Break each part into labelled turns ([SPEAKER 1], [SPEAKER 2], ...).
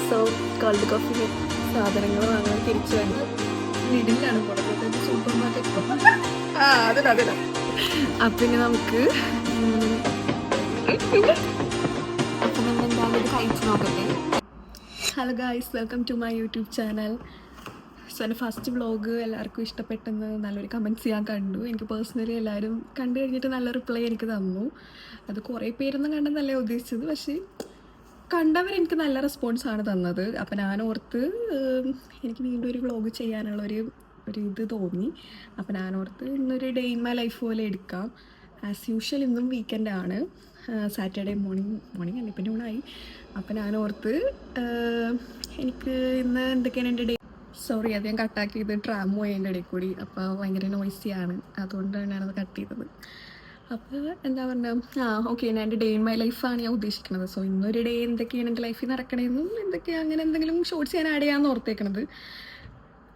[SPEAKER 1] So cold coffee സാധനങ്ങൾ വാങ്ങാൻ തിരിച്ചു വന്നു. വീടിലാണ് പോകുന്നത്, സൂപ്പർ മാർക്കറ്റ്. അതിനാ അപ്പം ഇനി നമുക്ക് അപ്പം നമ്മൾ എന്തായാലും ഇത് കഴിച്ച് നോക്കട്ടെ. Hello guys, welcome to my YouTube channel. So എൻ്റെ ഫസ്റ്റ് വ്ളോഗ് എല്ലാവർക്കും ഇഷ്ടപ്പെട്ടെന്ന് നല്ലൊരു കമൻറ്റ്സ് ഞാൻ കണ്ടു. എനിക്ക് പേഴ്സണലി എല്ലാവരും കണ്ടു കഴിഞ്ഞിട്ട് നല്ല റിപ്ലൈ എനിക്ക് തന്നു. അത് കുറേ പേരൊന്നും കണ്ടെന്നല്ല ഉദ്ദേശിച്ചത്, പക്ഷേ കണ്ടവരെനിക്ക് നല്ല റെസ്പോൺസാണ് തന്നത്. അപ്പം ഞാൻ ഓർത്ത് എനിക്ക് വീണ്ടും ഒരു വ്ളോഗ് ചെയ്യാനുള്ളൊരു ഇത് തോന്നി. അപ്പം ഞാൻ ഓർത്ത് ഇന്നൊരു ഡേ ഇൻ മൈ ലൈഫ് പോലെ എടുക്കാം. ആസ് യൂഷ്വൽ ഇന്നും വീക്കെൻഡാണ്, സാറ്റർഡേ മോർണിംഗ് അല്ല, ഇപ്പം നൂണായി. അപ്പം ഞാൻ ഓർത്ത് എനിക്ക് ഇന്ന് എന്തൊക്കെയാണ് എൻ്റെ ഡേ. സോറി, അത് ഞാൻ കട്ടാക്കിയത് ട്രാം പോയതിൻ്റെ ഇടയിൽ കൂടി. അപ്പോൾ ഭയങ്കര നോയ്സിയാണ്, അതുകൊണ്ടാണ് ഞാനത് കട്ട് ചെയ്തത്. അപ്പോൾ എന്താ പറയുക, ഓക്കെ, ഞാൻ എൻ്റെ ഡേ ഇൻ മൈ ലൈഫാണ് ഞാൻ ഉദ്ദേശിക്കുന്നത്. സോ ഇന്നൊരു ഡേ എന്തൊക്കെയാണ് എൻ്റെ ലൈഫിൽ നടക്കണമെന്നും എന്തൊക്കെയാണ് അങ്ങനെ എന്തെങ്കിലും ഷോർട്സ് ഞാൻ ആഡ് ചെയ്യാമെന്ന് ഓർത്തേക്കണത്.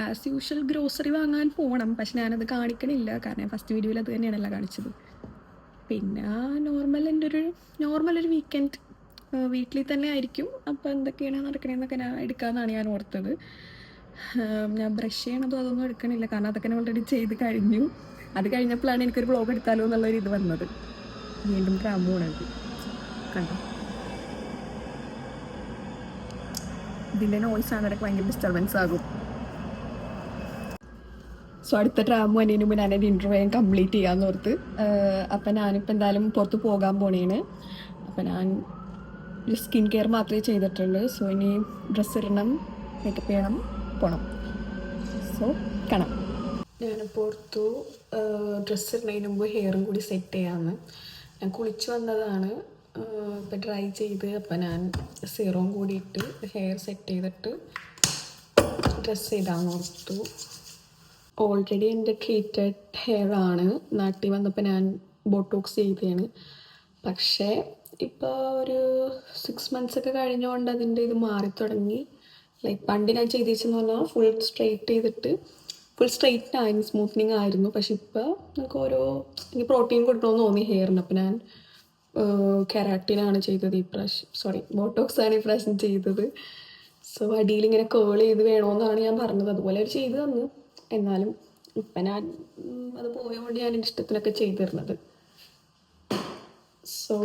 [SPEAKER 1] ആസ് യൂഷ്വൽ ഗ്രോസറി വാങ്ങാൻ പോകണം, പക്ഷെ ഞാനത് കാണിക്കണില്ല, കാരണം ഫസ്റ്റ് വീഡിയോയിൽ അത് തന്നെയാണല്ലോ കാണിച്ചത്. പിന്നെ എൻ്റെ ഒരു നോർമൽ വീക്കെൻഡ് വീട്ടിൽ തന്നെ ആയിരിക്കും. അപ്പോൾ എന്തൊക്കെയാണ് നടക്കണതെന്നൊക്കെ ഞാൻ എടുക്കാമെന്നാണ് ഞാൻ ഓർത്തത്. ഞാൻ ബ്രഷ് ചെയ്യണതും അതൊന്നും എടുക്കണില്ല, കാരണം അതൊക്കെ ഞാൻ ഓൾറെഡി ചെയ്ത് കഴിഞ്ഞു. അത് കഴിഞ്ഞപ്പോഴാണ് എനിക്കൊരു വ്ളോഗ് എടുത്താലോ എന്നുള്ളൊരു ഇത് വന്നത്. വീണ്ടും ട്രാം പോകണത് കണ്ടോ, ഇതിൻ്റെ നോയ്സാണ്, അതൊക്കെ ഭയങ്കര ഡിസ്റ്റർബൻസ് ആകും. സോ അടുത്ത ട്രാം വന്നതിന് മുമ്പ് ഞാൻ എൻ്റെ ഇൻ്റർവ്യൂ കംപ്ലീറ്റ് ചെയ്യാമെന്ന് ഓർത്ത്. അപ്പം ഞാനിപ്പോൾ എന്തായാലും പുറത്ത് പോകാൻ പോണേണ്. അപ്പം ഞാൻ ഒരു സ്കിൻ കെയർ മാത്രമേ ചെയ്തിട്ടുള്ളൂ. സോ ഇനി ഡ്രസ്സ് ഇടണം, മേക്കപ്പ് ചെയ്യണം, പോകണം. സോ കാണാം. ഞാനിപ്പോൾ ഓർത്തു ഡ്രസ്സ് ഇടുന്നതിന് മുമ്പ് ഹെയറും കൂടി സെറ്റ് ചെയ്യാമെന്ന്. ഞാൻ കുളിച്ച് വന്നതാണ്, ഇപ്പം ഡ്രൈ ചെയ്ത്. അപ്പം ഞാൻ സീറവും കൂടി ഇട്ട് ഹെയർ സെറ്റ് ചെയ്തിട്ട് ഡ്രസ്സ് ചെയ്താന്ന് ഓർത്തു. ഓൾറെഡി എൻ്റെ ട്രീറ്റഡ് ഹെയർ ആണ്. നാട്ടിൽ വന്നപ്പോൾ ഞാൻ ബോട്ടോക്സ് ചെയ്തതാണ്. പക്ഷേ ഇപ്പോൾ ഒരു 6 months ഒക്കെ കഴിഞ്ഞുകൊണ്ട് അതിൻ്റെ ഇത് മാറിത്തുടങ്ങി. ലൈക്ക് പണ്ട് ഞാൻ ചെയ്തേച്ചെന്ന് പറഞ്ഞാൽ ഫുൾ സ്ട്രെയിറ്റ് ചെയ്തിട്ട് ഫുൾ സ്ട്രെയിറ്റ് ആയിരുന്നു, സ്മൂത്തനിങ് ആയിരുന്നു. പക്ഷെ ഇപ്പോൾ നമുക്ക് എനിക്ക് പ്രോട്ടീൻ കൊടുക്കണമെന്ന് തോന്നി ഹെയറിന്. അപ്പോൾ ഞാൻ കെരാട്ടിനാണ് ചെയ്തത് ഈ പ്രാവശ്യം, ബോട്ടോക്സാണ് ഈ പ്രാവശ്യം ചെയ്തത്. സോ അടിയിൽ ഇങ്ങനെ കേൾ ചെയ്ത് വേണമെന്നാണ് ഞാൻ പറഞ്ഞത്, അതുപോലെ അവർ ചെയ്തു തന്നു. എന്നാലും ഇപ്പം ഞാൻ അത് പോയതുകൊണ്ട് ഞാൻ എൻ്റെ ഇഷ്ടത്തിനൊക്കെ ചെയ്തു തരുന്നത്. സോ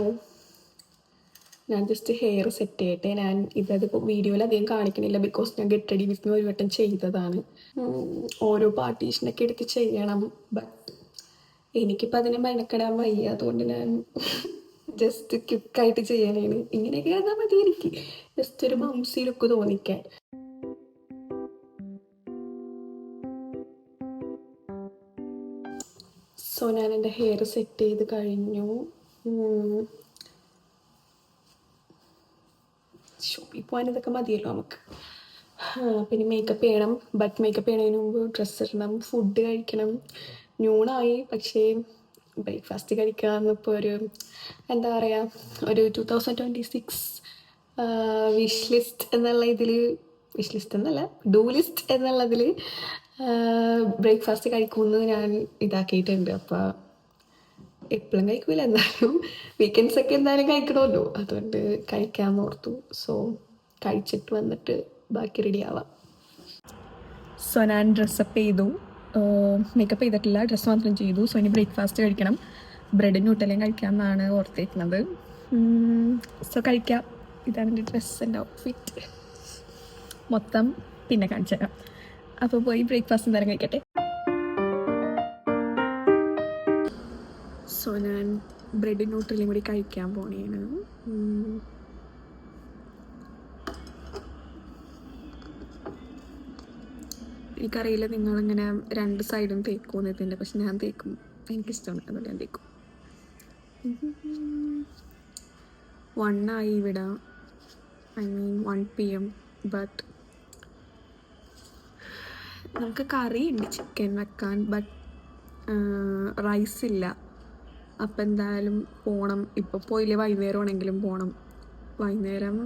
[SPEAKER 1] ഞാൻ ജസ്റ്റ് ഹെയർ സെറ്റ് ചെയ്യട്ടെ. ഞാൻ ഇതിപ്പോൾ വീഡിയോയിൽ അധികം കാണിക്കണില്ല, ബിക്കോസ് ഞാൻ ഗെറ്റ് റെഡി വിത്ത് മീ ഒരു വട്ടം ചെയ്തതാണ്. ഓരോ പാർട്ടീഷനൊക്കെ എടുത്ത് ചെയ്യണം, ബട്ട് എനിക്കിപ്പോൾ അതിനെ മെനക്കെടാൻ വയ്യ. അതുകൊണ്ട് ഞാൻ ജസ്റ്റ് ക്വിക്കായിട്ട് ചെയ്യാനാണ്. ഇങ്ങനെയൊക്കെ ചെയ്താൽ മതി എനിക്ക്, ജസ്റ്റ് ഒരു ബൗൺസി ലുക്ക് തോന്നിക്കാൻ. സോ ഞാൻ എൻ്റെ ഹെയർ സെറ്റ് ചെയ്ത് കഴിഞ്ഞു. ഷോപ്പിൽ പോകാൻ ഇതൊക്കെ മതിയല്ലോ നമുക്ക്. പിന്നെ മേക്കപ്പ് ചെയ്യണം, ബട്ട് മേക്കപ്പ് ചെയ്യണതിന് മുമ്പ് ഡ്രസ്സ് ഇടണം, ഫുഡ് കഴിക്കണം. ന്യൂണായി, പക്ഷേ ബ്രേക്ക്ഫാസ്റ്റ് കഴിക്കാമെന്നിപ്പോൾ ഒരു എന്താ പറയുക, ഒരു 2026 വിഷ് ലിസ്റ്റ് എന്നുള്ള ഇതിൽ, വിഷ് ലിസ്റ്റ് എന്നല്ല, ഡൂ ലിസ്റ്റ് എന്നുള്ളതിൽ ബ്രേക്ക്ഫാസ്റ്റ് കഴിക്കുമെന്ന് ഞാൻ ഇതാക്കിയിട്ടുണ്ട്. അപ്പോൾ എപ്പോഴും കഴിക്കില്ല, എന്നാലും വീക്കെൻഡ്സൊക്കെ എന്തായാലും കഴിക്കണമല്ലോ, അതുകൊണ്ട് കഴിക്കാമെന്ന് ഓർത്തു. സോ കഴിച്ചിട്ട് വന്നിട്ട് ബാക്കി റെഡി ആവാം. സോ ഞാൻ ഡ്രസ്സപ്പ് ചെയ്തു, മേക്കപ്പ് ചെയ്തിട്ടില്ല, ഡ്രസ്സ് മാത്രം ചെയ്തു. സോ ഇനി ബ്രേക്ക്ഫാസ്റ്റ് കഴിക്കണം, ബ്രെഡും ന്യൂട്ടലയും കഴിക്കാമെന്നാണ് ഓർത്തേക്കുന്നത്. സോ കഴിക്കാം. ഇതാണ് എൻ്റെ ഡ്രസ്സിൻ്റെ ഔട്ട്ഫിറ്റ് മൊത്തം, പിന്നെ കാണിച്ചു തരാം. അപ്പോൾ പോയി ബ്രേക്ക്ഫാസ്റ്റ് എന്തായാലും കഴിക്കട്ടെ. സോ ഞാൻ ബ്രെഡും ന്യൂട്രലും കൂടി കഴിക്കാൻ പോണേണ്. എനിക്കറിയില്ല നിങ്ങളിങ്ങനെ 2 സൈഡും തേക്കുമെന്ന് ഇതിൻ്റെ, പക്ഷെ ഞാൻ തേക്കും, എനിക്കിഷ്ടമാണ്, അതുകൊണ്ട് ഞാൻ തേക്കും. 1 ആയി ഇവിടെ, ഐ മീൻ 1 PM. ബട്ട് നമുക്ക് കറി ഉണ്ട് ചിക്കൻ വെക്കാൻ, ബട്ട് റൈസ് ഇല്ല. അപ്പം എന്തായാലും പോകണം. ഇപ്പോൾ പോയില്ലേ, വൈകുന്നേരം ആണെങ്കിലും പോകണം. വൈകുന്നേരം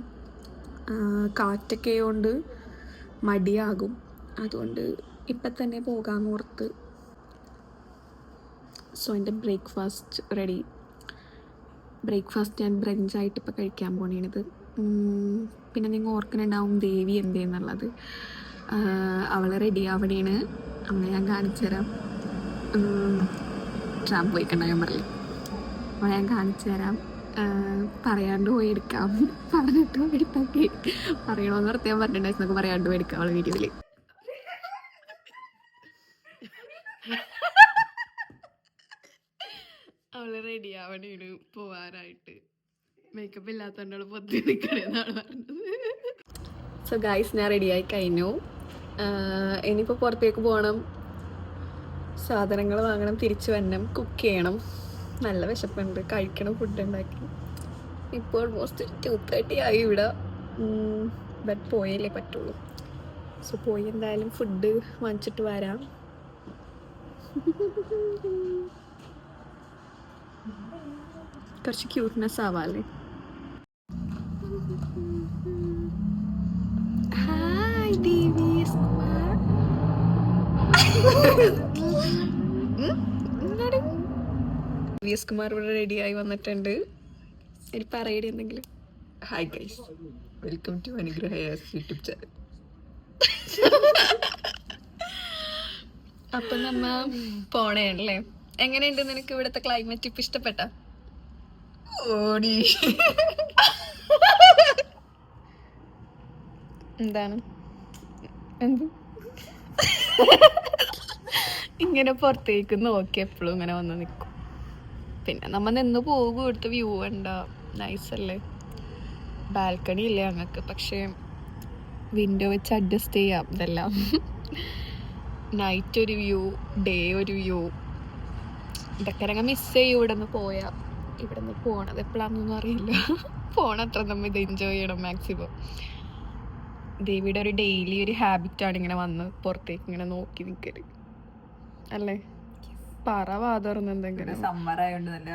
[SPEAKER 1] കാറ്റൊക്കെ കൊണ്ട് മടിയാകും, അതുകൊണ്ട് ഇപ്പം തന്നെ പോകാമെന്ന് ഓർത്ത്. സോ എൻ്റെ ബ്രേക്ക്ഫാസ്റ്റ് റെഡി. ബ്രേക്ക്ഫാസ്റ്റ് ഞാൻ ബ്രഞ്ചായിട്ട് ഇപ്പോൾ കഴിക്കാൻ പോണേണിത്. പിന്നെ നിങ്ങൾ ഓർക്കുന്നുണ്ടാവും ദേവി എന്തെന്നുള്ളത്. അവൾ റെഡി ആവണേണ്. അമ്മ ഞാൻ കാണിച്ചു തരാം. ട്രാമ്പ് പോയിക്കണ്ട ഞാൻ പറയും. അപ്പോൾ ഞാൻ കാണിച്ചു തരാം. പറയാണ്ട് പോയി എടുക്കാം, പറഞ്ഞിട്ട് പോയി എടുത്താക്കി പറയണമെന്ന് നിർത്തി ഞാൻ പറഞ്ഞിട്ടുണ്ടായിരുന്നു. പറയാണ്ട് പോയി എടുക്കാം അവളെ വീഡിയോയിൽ. അവള് റെഡി ആവണേണ് പോവാനായിട്ട്. മേക്കപ്പ് ഇല്ലാത്തതുകൊണ്ട് അവള് പൊത്തി നിൽക്കണേന്നാണ് പറഞ്ഞത്. സോ ഗൈസ്, ഞാൻ റെഡിയായി കഴിഞ്ഞു. ഇനിയിപ്പോൾ പുറത്തേക്ക് പോകണം, സാധനങ്ങൾ വാങ്ങണം, തിരിച്ചു വരണം, കുക്ക് ചെയ്യണം. നല്ല വിശപ്പുണ്ട്, കഴിക്കണം ഫുഡ് ഉണ്ടാക്കി. ഇപ്പോൾ ഓൾമോസ്റ്റ് 2:30 ആയി ഇവിടെ. ബട്ട് പോയല്ലേ പറ്റുള്ളൂ. സോ പോയി എന്തായാലും ഫുഡ് വാങ്ങിച്ചിട്ട് വരാം. കുറച്ച് ക്യൂട്ട്നെസ് ആവാല്ലേ. ഹായ് ദേവീസ് കുമാർ. ദേവീസ് കുമാർ ഇവിടെ റെഡിയായി വന്നിട്ടുണ്ട്. ഇനി പറയടി എന്തെങ്കിലും.
[SPEAKER 2] ഹായ് ഗൈസ്, വെൽക്കം ടു അനുഗ്രഹ യൂട്യൂബ് ചാനൽ.
[SPEAKER 1] അപ്പം നമ്മ പോണേണല്ലേ. എങ്ങനെയുണ്ട് നിനക്ക് ഇവിടുത്തെ ക്ലൈമറ്റ്? ഇപ്പം ഇഷ്ടപ്പെട്ട?
[SPEAKER 2] ഓടി
[SPEAKER 1] എന്താണ് എന്ത് ഇങ്ങനെ പുറത്തേക്ക് നോക്കി എപ്പോഴും ഇങ്ങനെ വന്ന് നിൽക്കും. പിന്നെ നമ്മ നിന്ന് പോകും. ഇവിടുത്തെ വ്യൂ ഉണ്ടോ, നൈസല്ലേ. ബാൽക്കണി ഇല്ലേ ഞങ്ങൾക്ക്, പക്ഷേ വിൻഡോ വെച്ച് അഡ്ജസ്റ്റ് ചെയ്യാം ഇതെല്ലാം. നൈറ്റ് ഒരു വ്യൂ, ഡേ ഒരു വ്യൂ. ഇതൊക്കെ ഞങ്ങൾ മിസ് ചെയ്യും ഇവിടെ നിന്ന് പോയാൽ. ഇവിടെ നിന്ന് പോണത് എപ്പോഴാണെന്നൊന്നും അറിയില്ല. പോണത്ര നമ്മൾ ഇത് എൻജോയ് ചെയ്യണം മാക്സിമം. ദേവിയുടെ ഒരു ഡെയിലി ഒരു ഹാബിറ്റാണ് ഇങ്ങനെ വന്ന് പുറത്തേക്ക് ഇങ്ങനെ നോക്കി നിൽക്കല് അല്ലേ. പറ വാതോർന്ന് എന്തെങ്കിലും.
[SPEAKER 2] സമ്മർ ആയതുകൊണ്ട് നല്ല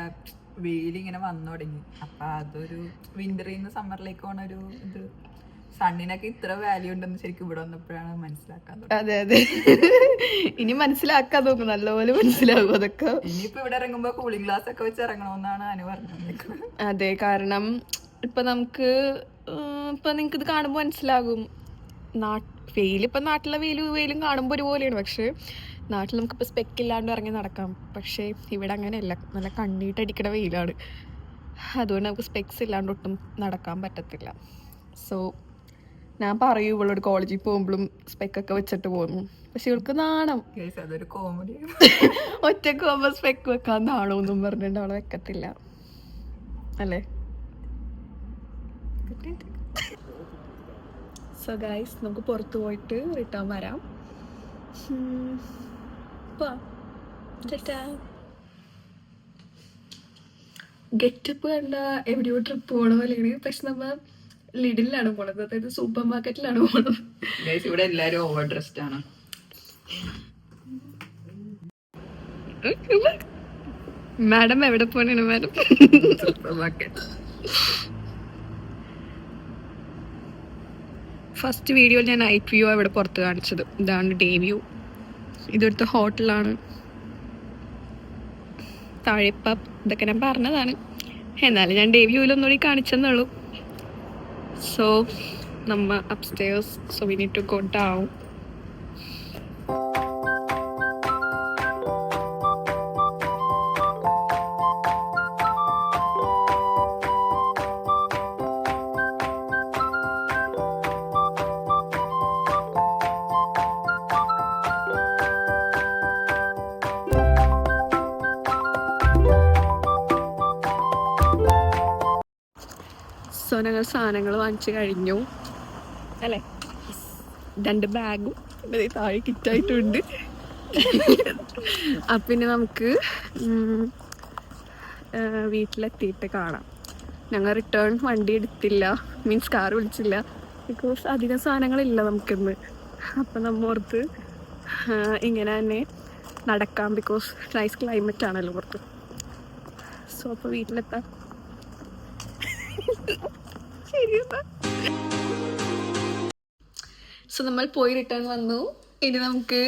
[SPEAKER 2] വെയിലിങ്ങനെ വന്നു തുടങ്ങി. അപ്പൊ അതൊരു വിന്ററിൽ നിന്ന് സമ്മറിലേക്ക് പോണ ഒരു ഇത്. സണ്ണിനൊക്കെ ഇത്ര വാല്യൂ ഉണ്ടെന്ന് ശരിക്കും ഇവിടെ വന്നപ്പോഴാണ് മനസ്സിലാക്കാൻ.
[SPEAKER 1] അതെ അതെ, ഇനി മനസ്സിലാക്കാൻ നോക്കും, നല്ലപോലെ മനസ്സിലാകും അതൊക്കെ.
[SPEAKER 2] ഇനിയിപ്പോ ഇവിടെ ഇറങ്ങുമ്പോ കൂളിംഗ് ഗ്ലാസ് ഒക്കെ വെച്ച് ഇറങ്ങണമെന്നാണ് അനു പറഞ്ഞത്.
[SPEAKER 1] അതെ, കാരണം ഇപ്പൊ നമുക്ക് ഇപ്പൊ നിങ്ങക്ക് ഇത് കാണുമ്പോൾ മനസ്സിലാകും. വെയിലിപ്പം നാട്ടിലെ വെയിലും കാണുമ്പോൾ ഒരുപോലെയാണ്. പക്ഷെ നാട്ടിൽ നമുക്കിപ്പോൾ സ്പെക്കില്ലാണ്ട് ഇറങ്ങി നടക്കാം. പക്ഷേ ഇവിടെ അങ്ങനെയല്ല, നല്ല കണ്ണീട്ടടിക്കണ വെയിലാണ്. അതുകൊണ്ട് നമുക്ക് സ്പെക്സ് ഇല്ലാണ്ട് ഒട്ടും നടക്കാൻ പറ്റത്തില്ല. സോ ഞാൻ പറയൂ ഇവളോട് കോളേജിൽ പോകുമ്പോഴും സ്പെക്കൊക്കെ വെച്ചിട്ട് പോകുന്നു. പക്ഷെ ഇവൾക്ക് നാണം.
[SPEAKER 2] അതൊരു കോമഡി.
[SPEAKER 1] ഒറ്റക്ക് പോകുമ്പോൾ സ്പെക്ക് വെക്കാൻ നാണോന്നും പറഞ്ഞിട്ട് അവളെ വെക്കത്തില്ല അല്ലേ. സോ ഗൈസ്, നമുക്ക് പുറത്ത് പോയിട്ട് റിട്ടേൺ വരാം. ഗെറ്റപ്പ് കണ്ട എവിടെയോ ട്രിപ്പ് പോണ പോലെയാണ്. പക്ഷെ നമ്മ ലിഡിലാണ് പോണത്, അതായത് സൂപ്പർ മാർക്കറ്റിലാണ് പോണത്.
[SPEAKER 2] ഇവിടെ എല്ലാരും ഓവർ ഡ്രസ്ഡ് ആണ്.
[SPEAKER 1] മാഡം എവിടെ പോണാണ് മാഡം?
[SPEAKER 2] Super market.
[SPEAKER 1] ഫസ്റ്റ് വീഡിയോയിൽ ഞാൻ നൈറ്റ് വ്യൂ ഇവിടെ പുറത്ത് കാണിച്ചത്. ഇതാണ് ഡേ വ്യൂ. ഇതൊരുത്ത ഹോട്ടലാണ്. താഴെ പബ്, ഇതൊക്കെ ഞാൻ പറഞ്ഞതാണ്. എന്നാലും ഞാൻ ഡേ വ്യൂവിൽ ഒന്നുകൂടി കാണിച്ചെന്നുള്ളൂ. സോ നമ്മ upstairs, so we need to go down. So ഞങ്ങൾ സാധനങ്ങൾ വാങ്ങിച്ചു കഴിഞ്ഞു അല്ലേ. 2 ബാഗും താഴെ കിറ്റായിട്ടുണ്ട്. അപ്പം പിന്നെ നമുക്ക് വീട്ടിലെത്തിയിട്ട് കാണാം. ഞങ്ങൾ റിട്ടേൺ വണ്ടി എടുത്തില്ല, മീൻസ് കാർ വിളിച്ചില്ല. ബിക്കോസ് അധികം സാധനങ്ങളില്ല നമുക്കിന്ന്. അപ്പം നമ്മൾ ഓർത്ത് ഇങ്ങനെ തന്നെ നടക്കാം, ബിക്കോസ് നൈസ് ക്ലൈമറ്റ് ആണല്ലോ പുറത്ത്. സോ അപ്പോൾ വീട്ടിലെത്താം. സോ നമ്മൾ പോയി റിട്ടേൺ വന്നു. ഇനി നമുക്ക്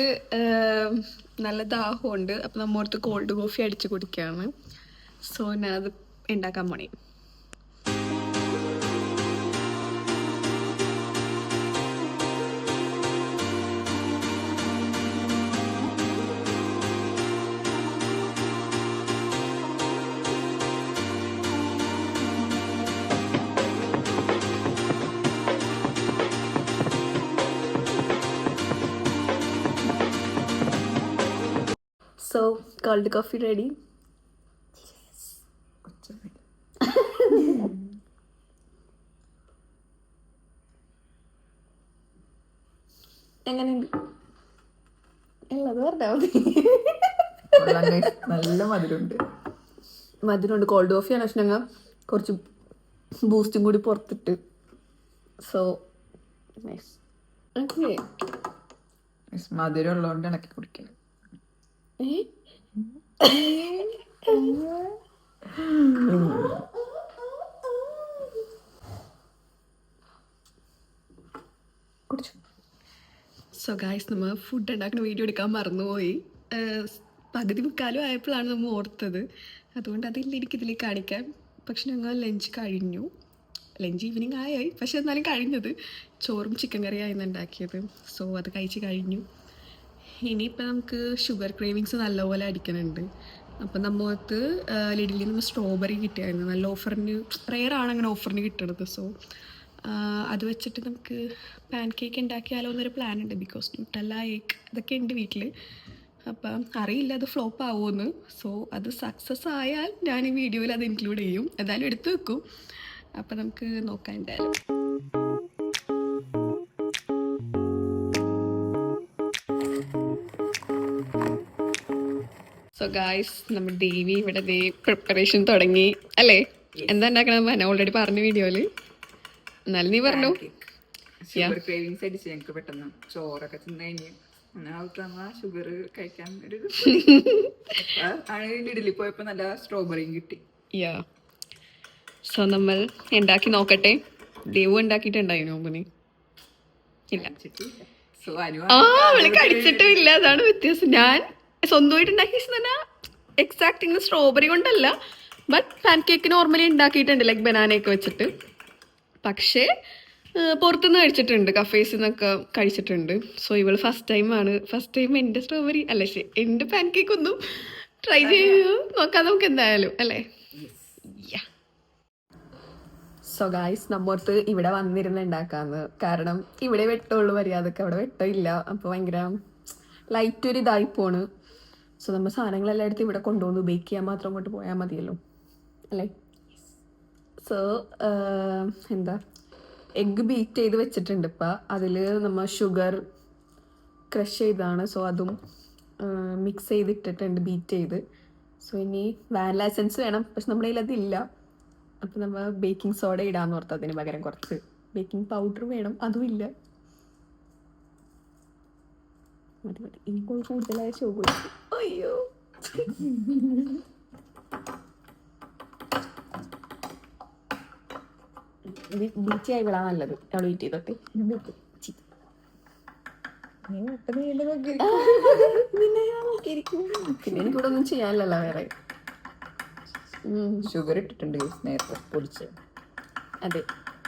[SPEAKER 1] നല്ല ദാഹമുണ്ട്. അപ്പം നമ്മൾ ഓർത്ത് കോൾഡ് കോഫി അടിച്ച് കുടിക്കുകയാണ്. സോ ഞാനത് ഉണ്ടാക്കാൻ പോണേ. Cold coffee ready. എങ്ങനെയുണ്ട്? ഉള്ളത് പറഞ്ഞാൽ മതി.
[SPEAKER 2] നല്ല മധുരമുണ്ട്.
[SPEAKER 1] മധുരമുണ്ട്. കോൾഡ് കോഫിയാണ്. പക്ഷെ ഞങ്ങൾ കുറച്ച് ബൂസ്റ്റും കൂടി പുറത്തിട്ട്. So nice. ഓക്കെ.
[SPEAKER 2] മധുരം ഉള്ളതുകൊണ്ട് ഇണക്കി കുടിക്കണം.
[SPEAKER 1] കുടിച്ചു. സോ ഗായ്സ്, നമ്മൾ ഫുഡ് ഉണ്ടാക്കുന്ന വീഡിയോ എടുക്കാൻ മറന്നുപോയി. പകുതി മുക്കാലും ആയപ്പോഴാണ് നമ്മൾ ഓർത്തത്. അതുകൊണ്ട് അതില്ല എനിക്കിതിൽ കാണിക്കാൻ. പക്ഷെ ഞങ്ങൾ ലഞ്ച് കഴിഞ്ഞു. ലഞ്ച് ഈവനിങ് ആയി, പക്ഷെ എന്നാലും കഴിഞ്ഞത്. ചോറും ചിക്കൻ കറിയായിരുന്നു ഉണ്ടാക്കിയത്. സോ അത് കഴിച്ച് കഴിഞ്ഞു. ഇനിയിപ്പോൾ നമുക്ക് ഷുഗർ ക്രേവിങ്സ് നല്ലപോലെ അടിക്കുന്നുണ്ട്. അപ്പം നമ്മൾക്ക് ലിഡിലിൽ നിന്ന് സ്ട്രോബെറി കിട്ടിയായിരുന്നു. നല്ല ഓഫറിന്, റെയറാണ് അങ്ങനെ ഓഫറിന് കിട്ടണത്. സോ അത് വെച്ചിട്ട് നമുക്ക് പാൻ കേക്ക് ഉണ്ടാക്കിയാലോ എന്നൊരു പ്ലാൻ ഉണ്ട്. ബിക്കോസ് ന്യൂട്ടല്ല, എഗ് ഇതൊക്കെ ഉണ്ട് വീട്ടിൽ. അപ്പം അറിയില്ല അത് ഫ്ലോപ്പ് ആവുമെന്ന്. സോ അത് സക്സസ് ആയാൽ ഞാൻ ഈ വീഡിയോയിൽ അത് ഇൻക്ലൂഡ് ചെയ്യും. എന്തായാലും എടുത്തു വെക്കും. അപ്പം നമുക്ക് നോക്കാം എന്തായാലും. സോ ഗായ്സ്, നമ്മുടെ ദേവി ഇവിടെ പ്രിപ്പറേഷൻ തുടങ്ങി അല്ലേ? എന്താ ഉണ്ടാക്കണം ഞാൻ ഓൾറെഡി പറഞ്ഞ വീഡിയോയിൽ. എന്നാലും നീ പറഞ്ഞു.
[SPEAKER 2] ഷുഗർ ക്രേവിങ്സ് അടിച്ച് ഞങ്ങൾക്ക് പെട്ടെന്ന് ചോറൊക്കെ തിന്നു കഴിഞ്ഞ് ഷുഗർ കഴിക്കാൻ ഒരു ഇഡലി പോയപ്പോ നല്ല സ്ട്രോബെറിയും കിട്ടി.
[SPEAKER 1] യാ. സോ നമ്മൾ ഉണ്ടാക്കി നോക്കട്ടെ. ദേവു ഉണ്ടാക്കിയിട്ടുണ്ടായിരുന്നു മുമ്പ്? ഇല്ല. അവള് കഴിച്ചിട്ടും ഇല്ല. അതാണ് വ്യത്യാസം. ഞാൻ സ്വന്തമായിട്ട് ഉണ്ടാക്കിയെന്ന് പറഞ്ഞാൽ എക്സാക്ട് ഇങ്ങനെ സ്ട്രോബെറി കൊണ്ടല്ല, ബട്ട് പാൻ കേക്ക് നോർമലി ഉണ്ടാക്കിയിട്ടുണ്ട്, ലൈക്ക് ബനാനയൊക്കെ വെച്ചിട്ട്. പക്ഷേ പുറത്തുനിന്ന് കഴിച്ചിട്ടുണ്ട്, കഫേസിൽ നിന്നൊക്കെ കഴിച്ചിട്ടുണ്ട്. സോ ഇവള് ഫസ്റ്റ് ടൈം എൻ്റെ സ്ട്രോബെറി അല്ല, എൻ്റെ പാൻ കേക്ക് ഒന്നും ട്രൈ ചെയ്ത് നോക്കാം നമുക്ക് എന്തായാലും അല്ലേ? സോ ഗായ്സ്, നമ്മോർത്ത് ഇവിടെ വന്നിരുന്ന് ഉണ്ടാക്കാന്ന്. കാരണം ഇവിടെ വെട്ടമുള്ളൂ മര്യാദക്ക്, അവിടെ വെട്ടമില്ല. അപ്പോൾ ഭയങ്കര ലൈറ്റ് ഒരു ഇതായി പോണ്. സോ നമ്മൾ സാധനങ്ങളെല്ലാം എടുത്ത് ഇവിടെ കൊണ്ടുവന്നു ബേക്ക് ചെയ്യാൻ മാത്രം കൊണ്ട് പോയാൽ മതിയല്ലോ അല്ലേ? സോ എന്താ, എഗ്ഗ് ബീറ്റ് ചെയ്ത് വെച്ചിട്ടുണ്ട് ഇപ്പം. അതിൽ നമ്മൾ ഷുഗർ ക്രഷ് ചെയ്താണ്. സോ അതും മിക്സ് ചെയ്തിട്ടിട്ടുണ്ട്, ബീറ്റ് ചെയ്ത്. സോ ഇനി വാനില എസൻസ് വേണം, പക്ഷെ നമ്മുടെ കയ്യിൽ അതില്ല. അപ്പം നമ്മൾ ബേക്കിംഗ് സോഡ ഇടാന്ന് ഓർത്ത് അതിന് പകരം കുറച്ച് ബേക്കിംഗ് പൗഡർ വേണം, അതും ഇല്ല. മതി മതി, ഇനി കൂടുതലായ ഷോ കൊടുക്കും. അയ്യോ, ബീച്ചായി വിടാൻ നല്ലത്. അവൾ വീറ്റ് ചെയ്തോട്ടെ. പിന്നെ എനിക്കിവിടെ ഒന്നും ചെയ്യാനില്ലല്ലോ വേറെ.
[SPEAKER 2] ഷുഗർ ഇട്ടിട്ടുണ്ട് നേരത്തെ പൊടിച്ച്.
[SPEAKER 1] അതെ,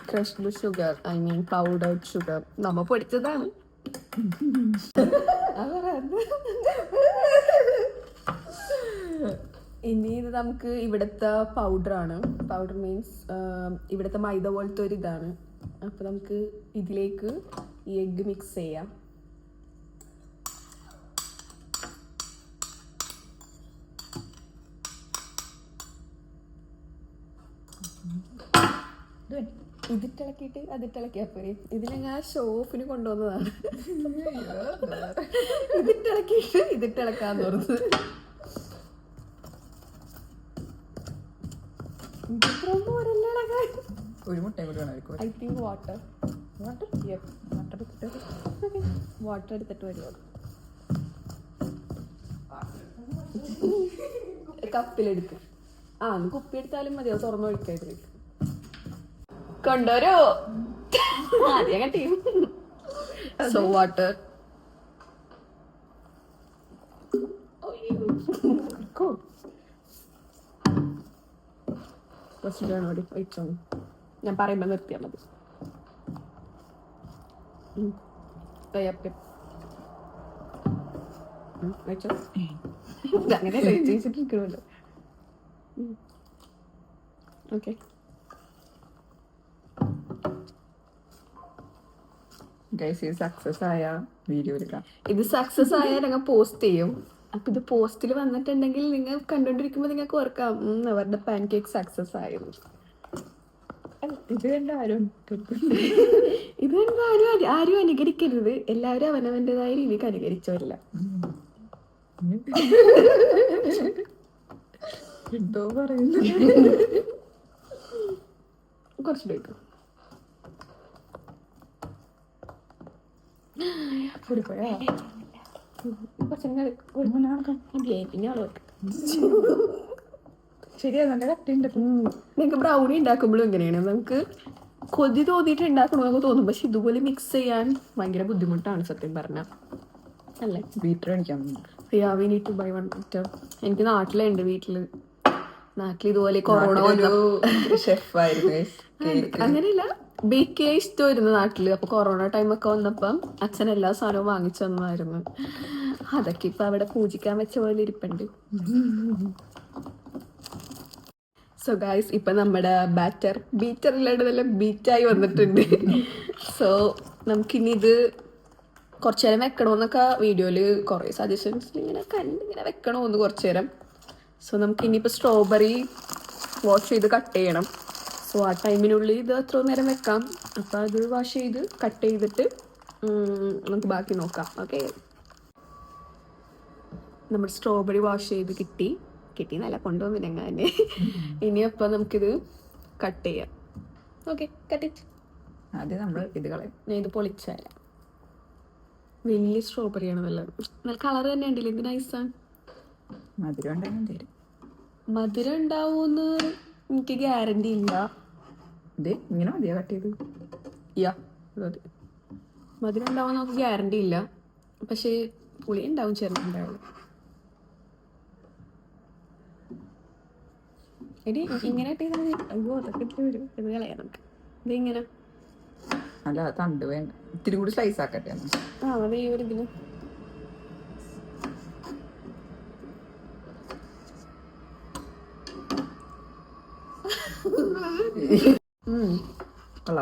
[SPEAKER 1] crushed sugar, I mean powdered sugar. നമ്മ പൊടിച്ചതാണ്. ഇനി ഇത് നമുക്ക് ഇവിടുത്തെ പൗഡറാണ്. പൗഡർ മീൻസ് ഇവിടുത്തെ മൈദ പോലത്തെ ഒരു ഇതാണ്. അപ്പോൾ നമുക്ക് ഇതിലേക്ക് ഈ എഗ്ഗ് മിക്സ് ചെയ്യാം. ഇതിട്ടിളക്കിയിട്ട് അതിട്ടിളക്കിയാ പോരെ. ഇതിനെ ഞാൻ ഷോ ഓഫിന് കൊണ്ടുവന്നതാണ്. ഇതിട്ടിളക്കിയിട്ട് ഇതിട്ടിളക്കാന്ന് പറഞ്ഞത്.
[SPEAKER 2] ഒരു മുട്ടയും കൂടി വേണമായിരിക്കും.
[SPEAKER 1] ഐ തിങ്ക് വാട്ടർ എടുത്തിട്ട് വരുമോ? കപ്പിലെടുക്കും. കുപ്പി എടുത്താലും മതിയോ? തുറന്നു ഒഴിക്കാം ഇതിലേക്ക്. കൊണ്ടുവരോ? ആദ്യം കട്ടി. So water. ഞാൻ പറയുമ്പോ നിർത്തിയാ മതി. അങ്ങനെ വെച്ചിട്ടിരിക്കണല്ലോ. ഓക്കെ,
[SPEAKER 2] സക്സസ് ആയ വീഡിയോ എടുക്കാം.
[SPEAKER 1] ഇത് സക്സസ് ആയാൽ ഞങ്ങൾ പോസ്റ്റ് ചെയ്യും. അപ്പം ഇത് പോസ്റ്റിൽ വന്നിട്ടുണ്ടെങ്കിൽ നിങ്ങൾ കണ്ടുകൊണ്ടിരിക്കുമ്പോൾ നിങ്ങൾക്ക് ഓർക്കാം അവരുടെ പാൻ കേക്ക് സക്സസ് ആയിരുന്നു.
[SPEAKER 2] ഇത് കണ്ട ആരും
[SPEAKER 1] ഇത് കണ്ട് ആരും അനുകരിക്കരുത്. എല്ലാവരും അവനവൻ്റെതായ രീതിക്ക് അനുകരിച്ചവരില്ല.
[SPEAKER 2] എന്തോ പറയുന്നു.
[SPEAKER 1] കുറച്ച് കേൾക്കും
[SPEAKER 2] ശരിയാ, നല്ല കട്ടിയുണ്ട്.
[SPEAKER 1] നിങ്ങൾക്ക് ബ്രൗണി ഉണ്ടാക്കുമ്പോഴും എങ്ങനെയാണ്, നമുക്ക് കൊതി തോന്നിയിട്ട് ഉണ്ടാക്കണമെന്നൊക്കെ തോന്നും, പക്ഷെ ഇതുപോലെ മിക്സ് ചെയ്യാൻ ഭയങ്കര ബുദ്ധിമുട്ടാണ് സത്യം പറഞ്ഞാൽ, അല്ലേ?
[SPEAKER 2] ബീറ്റർ മേടിക്കാൻ
[SPEAKER 1] we need to buy 1 beater. എനിക്ക് നാട്ടിലുണ്ട്, നാട്ടിൽ ഇതുപോലെ കൊറോണ
[SPEAKER 2] ഷെഫായിരുന്നു.
[SPEAKER 1] അങ്ങനെയില്ല, ബേക്ക് ചെയ്യാൻ ഇഷ്ടമായിരുന്നു നാട്ടില്. അപ്പൊ കൊറോണ ടൈമൊക്കെ വന്നപ്പം അച്ഛൻ എല്ലാ സാധനവും വാങ്ങിച്ചു തന്നായിരുന്നു. അതൊക്കെ ഇപ്പൊ അവിടെ പൂജിക്കാൻ വെച്ച പോലെ ഇരിപ്പുണ്ട്. സോ ഗായ്സ്, ഇപ്പൊ നമ്മുടെ ബീറ്റർ ഇല്ലാണ്ട് നല്ല ബീറ്റായി വന്നിട്ടുണ്ട്. സോ നമുക്കിനി ഇത് കുറച്ചു നേരം വെക്കണമെന്നൊക്കെ വീഡിയോയില് കുറെ സജഷൻസ് ഇങ്ങനെ വെക്കണമെന്ന് കുറച്ചു നേരം. സോ നമുക്ക് ഇനിയിപ്പോൾ സ്ട്രോബെറി വാഷ് ചെയ്ത് കട്ട് ചെയ്യണം. സോ ആ ടൈമിനുള്ളിൽ ഇത് എത്ര നേരം വെക്കാം. അപ്പോൾ അത് വാഷ് ചെയ്ത് കട്ട് ചെയ്തിട്ട് നമുക്ക് ബാക്കി നോക്കാം. ഓക്കെ, നമ്മുടെ സ്ട്രോബെറി വാഷ് ചെയ്ത് കിട്ടി നല്ല കൊണ്ടുവന്നിനെങ്ങനെ. ഇനി അപ്പോൾ നമുക്കിത് കട്ട് ചെയ്യാം. Okay, cut it.
[SPEAKER 2] ആദ്യം നമ്മൾ ഇത് കളയും.
[SPEAKER 1] ഞാൻ ഇത് പൊളിച്ചാല. വലിയ സ്ട്രോബെറിയാണ്, നല്ല കളർ തന്നെ ഉണ്ടല്ലോ, എന്ത് നൈസാണ്.
[SPEAKER 2] മധുരം ഉണ്ടെങ്കിൽ തരും.
[SPEAKER 1] മധുരം ഉണ്ടാവുമെന്ന് എനിക്ക് ഗ്യാരണ്ടി ഇല്ല.
[SPEAKER 2] ഇത് ഇങ്ങനെ മതിയാ കട്ട് ചെയ്ത്?
[SPEAKER 1] മധുരം ഉണ്ടാവും നമുക്ക് ഗ്യാരണ്ടി ഇല്ല, പക്ഷേ പുളി ഉണ്ടാവും, ചെറുതുണ്ടാവുള്ളൂ. എടി ഇങ്ങനെ ഇത് കളയാം നമുക്ക്. ഇതിങ്ങനെ
[SPEAKER 2] അല്ല, തണ്ട് വേണ്ട, ഇത്തിരി കൂടി സ്ലൈസ് ആക്കട്ടെ.
[SPEAKER 1] അതെ, ഈ ഒരു ഇതിന്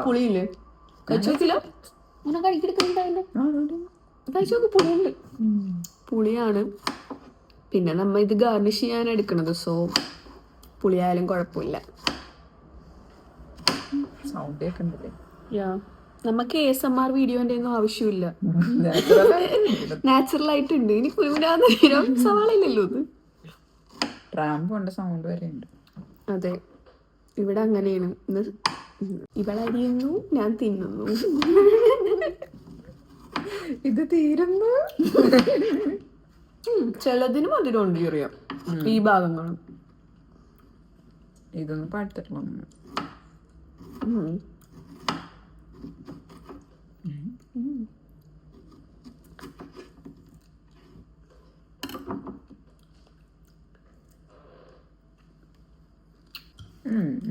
[SPEAKER 1] പുളിയില്ലേ? കഴിച്ചോക്കില്ല, അങ്ങനെ കഴിക്കെടുക്കുന്നുണ്ടാവില്ല. കഴിച്ചോക്ക്, പുളിയുണ്ട്, പുളിയാണ്. പിന്നെ നമ്മ ഇത് ഗാർണിഷ് ചെയ്യാൻ എടുക്കണത്, സോ പുളിയായാലും കുഴപ്പമില്ല.
[SPEAKER 2] സൗണ്ട് കേൾക്കണ്ടല്ലേ?
[SPEAKER 1] നമുക്ക് ASMR വീഡിയോന്റെ ഒന്നും ആവശ്യമില്ല, നാച്ചുറൽ ആയിട്ടുണ്ട്. ഇനി കുരുമുരാന്ന് നേരം സവാളയില്ലല്ലോ ഇത്.
[SPEAKER 2] ട്രാമ്പുണ്ട്, സൗണ്ട് വരെ ഉണ്ട്.
[SPEAKER 1] അതെ, ഇവിടെ അങ്ങനെയാണ്. ഇവളരിയുന്നു, ഞാൻ തിന്നുന്നു.
[SPEAKER 2] ഇത് തീരുന്നു.
[SPEAKER 1] ചിലതിന് മധുരം ഉണ്ട്, അറിയാം, ഈ ഭാഗങ്ങളും.
[SPEAKER 2] ഇതൊന്നും പാടിത്തരല്ലോ.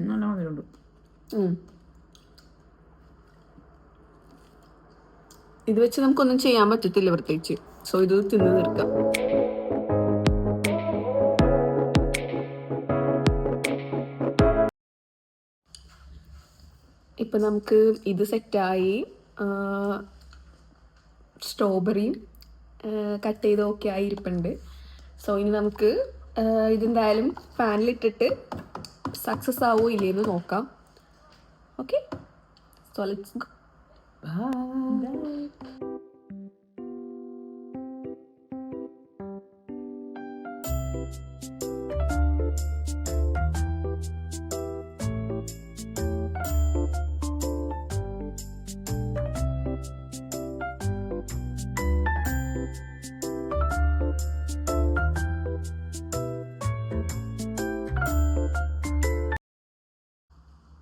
[SPEAKER 2] നല്ല മധുരമുണ്ട്.
[SPEAKER 1] ഇത് വെച്ച് നമുക്കൊന്നും ചെയ്യാൻ പറ്റത്തില്ല പ്രത്യേകിച്ച്. സോ ഇത് തിന്ന് തീർക്കാം. ഇപ്പം നമുക്ക് ഇത് സെറ്റായി. സ്ട്രോബെറിയും കട്ട് ചെയ്ത് ഓക്കെ ആയിരിപ്പുണ്ട്. സോ ഇനി നമുക്ക് ഇതെന്തായാലും പാനിലിട്ടിട്ട് സക്സസ് ആവോ ഇല്ലേന്ന് നോക്കാം. Okay, so let's go. Bye.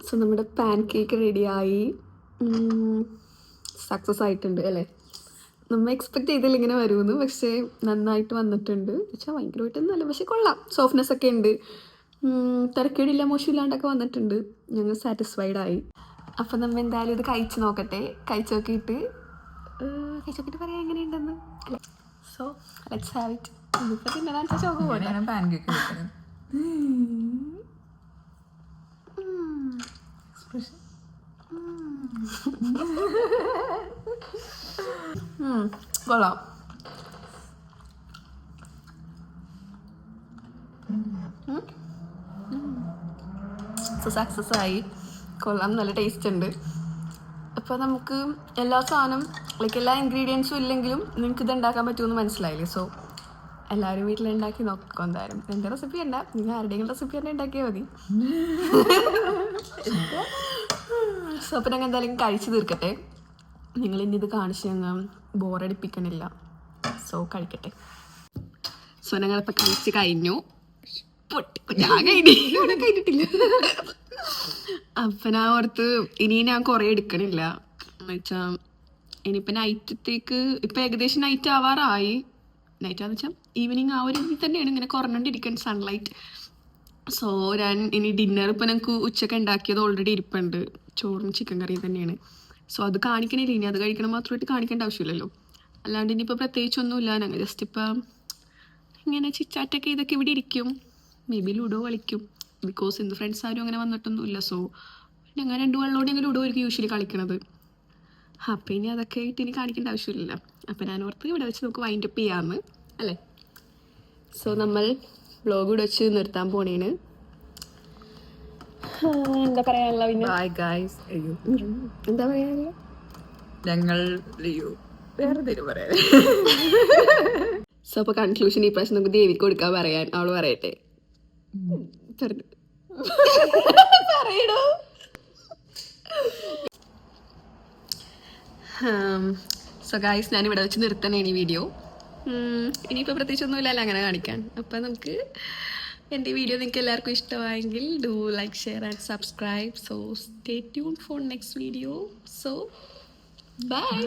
[SPEAKER 1] So നമ്മുടെ പാൻ കേക്ക് റെഡിയായി, സക്സസ് ആയിട്ടുണ്ട് അല്ലേ? നമ്മൾ എക്സ്പെക്ട് ചെയ്തില്ല ഇങ്ങനെ വരുമെന്ന്, പക്ഷേ നന്നായിട്ട് വന്നിട്ടുണ്ട്. പക്ഷേ ഭയങ്കരമായിട്ടൊന്നുമല്ല, പക്ഷെ കൊള്ളാം, സോഫ്റ്റ്നെസ് ഒക്കെ ഉണ്ട്, തിരക്കേടില്ല, മോശമില്ലാണ്ടൊക്കെ വന്നിട്ടുണ്ട്. ഞങ്ങൾ സാറ്റിസ്ഫൈഡ് ആയി. അപ്പം നമ്മൾ എന്തായാലും ഇത് കഴിച്ച് നോക്കട്ടെ. കഴിച്ച് നോക്കിയിട്ട് പറയാം എങ്ങനെയുണ്ടെന്ന് അല്ലേ? So let's have it. ഇതിപ്പോൾ തിന്നണ ചോക്ക് പോലെ
[SPEAKER 2] പാൻ കേക്ക്
[SPEAKER 1] കൊള്ളാം. സോ സക്സസ് ആയി. കൊള്ളാം, നല്ല ടേസ്റ്റ് ഉണ്ട്. അപ്പോൾ നമുക്ക് എല്ലാ സാധനം ലൈക്ക് എല്ലാ ഇൻഗ്രീഡിയൻസും ഇല്ലെങ്കിലും നിങ്ങൾക്ക് ഇത് ഉണ്ടാക്കാൻ പറ്റുമെന്ന് മനസ്സിലായില്ലേ. സോ എല്ലാവരും വീട്ടിലുണ്ടാക്കി നോക്കും. എന്തായാലും എൻ്റെ റെസിപ്പി അല്ല, നിങ്ങൾ ആരുടെയെങ്കിലും റെസിപ്പി തന്നെ ഉണ്ടാക്കിയാൽ മതി. സോ അപ്പോൾ ഞങ്ങൾ എന്തായാലും കഴിച്ച് തീർക്കട്ടെ. നിങ്ങൾ ഇനി ഇത് കാണിച്ച് ഞങ്ങൾ ബോറടിപ്പിക്കണില്ല. സോ കഴിക്കട്ടെ. സോ ഞങ്ങളിപ്പോൾ കഴിച്ച് കഴിഞ്ഞു. ഞാൻ കഴിഞ്ഞിട്ടില്ല. അപ്പം ഞാൻ ഓർത്ത് ഇനി ഞാൻ കുറേ എടുക്കണില്ല എന്ന് വെച്ചാൽ ഇനിയിപ്പോൾ നൈറ്റത്തേക്ക് ഇപ്പം ഏകദേശം നൈറ്റ് ആവാറായി. നൈറ്റ് ആണെന്ന് വെച്ചാൽ ഈവനിങ് ആ ഒരു രീതിയിൽ തന്നെയാണ് ഇങ്ങനെ കുറഞ്ഞുകൊണ്ടിരിക്കുന്നത് സൺലൈറ്റ്. സോ ഞാൻ ഇനി ഡിന്നർ ഇപ്പോൾ ഞങ്ങൾക്ക് ഉച്ചയ്ക്ക് ഉണ്ടാക്കിയത് ഓൾറെഡി ഇരിപ്പുണ്ട്. ചോറും ചിക്കൻ കറിയും തന്നെയാണ്. സോ അത് കാണിക്കണില്ല. ഇനി അത് കഴിക്കണം മാത്രമായിട്ട് കാണിക്കേണ്ട ആവശ്യമില്ലല്ലോ. അല്ലാണ്ട് ഇനിയിപ്പോൾ പ്രത്യേകിച്ചൊന്നുമില്ല. ഞങ്ങൾ ജസ്റ്റ് ഇപ്പം ഇങ്ങനെ ചിറ്റാറ്റൊക്കെ ഇതൊക്കെ ഇവിടെ ഇരിക്കും. മേ ബി ലുഡോ കളിക്കും. ബിക്കോസ് ഇന്ന് ഫ്രണ്ട്സ് ആരും അങ്ങനെ വന്നിട്ടൊന്നുമില്ല. സോ ഞങ്ങൾ 2 വെള്ളോടെ ഞങ്ങൾ ലുഡോ ആയിരിക്കും യൂഷ്വലി കളിക്കണത്. അപ്പം ഇനി അതൊക്കെ ആയിട്ട് ഇനി കാണിക്കേണ്ട ആവശ്യമില്ല. അപ്പം ഞാൻ ഓർത്ത് ഇവിടെ വെച്ച് നമുക്ക് വൈൻഡ് അപ്പ് ചെയ്യാമെന്ന് അല്ലേ. സോ നമ്മൾ വ്ളോഗ് ഇവിടെ വെച്ച് നിർത്താൻ പോണേന്. എന്താ പറയാനുള്ള പിന്നെ
[SPEAKER 2] ബൈ ഗൈസ്. അയ്യോ
[SPEAKER 1] എന്താ പറയാനുള്ള
[SPEAKER 2] ഞങ്ങൾ വേറെ എന്തെങ്കിലും പറയാൻ.
[SPEAKER 1] സോ അപ്പോൾ കൺക്ലൂഷൻ ഈ പ്രാവശ്യം നമുക്ക് ദേവിക്ക് കൊടുക്കാൻ പറയാൻ. അവൾ പറയട്ടെ. പറയണോ? സോ ഗൈസ് ഞാനിവിടെ വെച്ച് നിർത്തണേണ് ഈ വീഡിയോ. ഇനിയിപ്പോൾ പ്രത്യേകിച്ചൊന്നുമില്ലല്ലോ അങ്ങനെ കാണിക്കാൻ. അപ്പം നമുക്ക് എൻ്റെ വീഡിയോ നിങ്ങൾക്ക് എല്ലാവർക്കും ഇഷ്ടമായെങ്കിൽ do like share and subscribe. So stay tune for next video. So by.